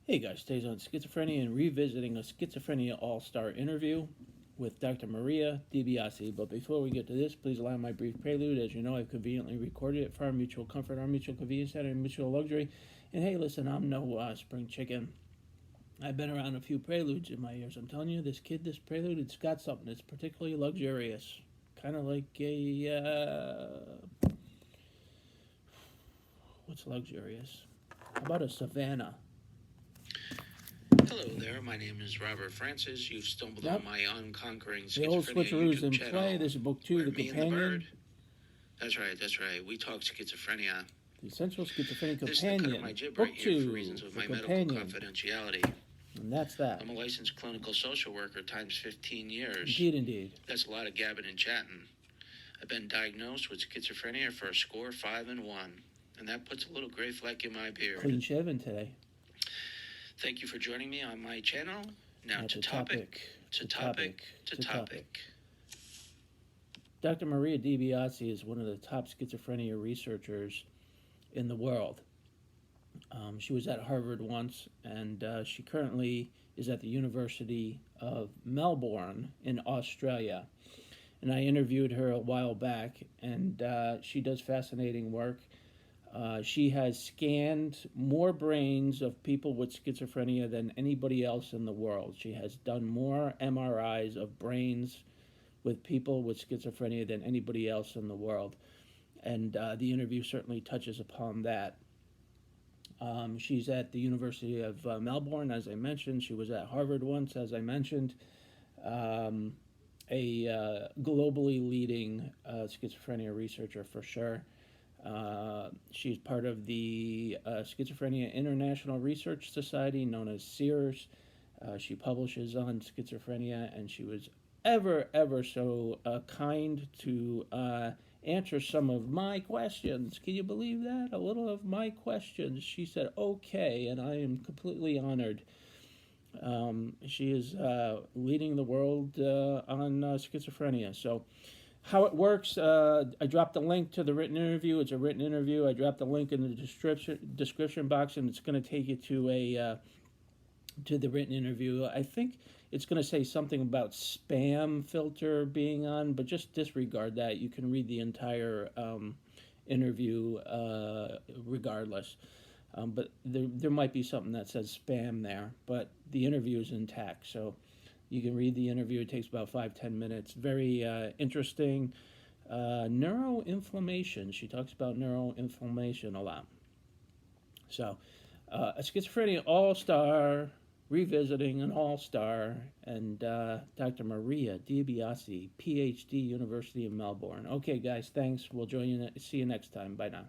Hey guys, today's on schizophrenia and revisiting a Schizophrenia All-Star interview with Dr. Maria DiBiase. But before we get to this, please allow my brief prelude. As you know, I've conveniently recorded it for our mutual comfort, our mutual convenience, and our mutual luxury. And hey, listen, I'm no spring chicken. I've been around a few preludes in my years. I'm telling you, this prelude, it's got something. It's particularly luxurious. Kind of like what's luxurious? How about a savannah? Hello there, my name is Robert Francis. You've stumbled Yep. on my unconquering The old schizophrenia switcheroos YouTube in channel. play. This is book 2, where The me and the Companion. bird. That's right. We talk schizophrenia. The Essential Schizophrenia This is the cut of Companion, my jib Book right here 2, for reasons of The my Companion, medical confidentiality. and that's that. I'm a licensed clinical social worker times 15 years. Indeed. That's a lot of gabbing and chatting. I've been diagnosed with schizophrenia for a score 5 and 1, and that puts a little gray fleck in my beard. Clean shaven today. Thank you for joining me on my channel. Now Now to to topic. Dr. Maria Di Biase is one of the top schizophrenia researchers in the world. She was at Harvard once, and she currently is at the University of Melbourne in Australia. And I interviewed her a while back, and she does fascinating work. She has scanned more brains of people with schizophrenia than anybody else in the world. She has done more MRIs of brains with people with schizophrenia than anybody else in the world. And the interview certainly touches upon that. She's at the University of Melbourne, as I mentioned. She was at Harvard once, as I mentioned. A globally leading schizophrenia researcher for sure. She's part of the Schizophrenia International Research Society, known as SEERS. She publishes on schizophrenia, and she was ever so kind to answer some of my questions. Can you believe that? A little of my questions. She said, okay, and I am completely honored. She is leading the world on schizophrenia. So how it works, I dropped the link to the written interview. It's a written interview. I dropped the link in the description box, and it's going to take you to the written interview. I think it's going to say something about spam filter being on, but just disregard that. You can read the entire interview regardless. But there might be something that says spam there, but the interview is intact. So you can read the interview. It takes about 5-10 minutes. Very interesting. Neuroinflammation. She talks about neuroinflammation a lot. So a Schizophrenia All-Star, revisiting an All-Star, and Dr. Maria Di Biase, PhD, University of Melbourne. Okay, guys, thanks. We'll join you. See you next time. Bye now.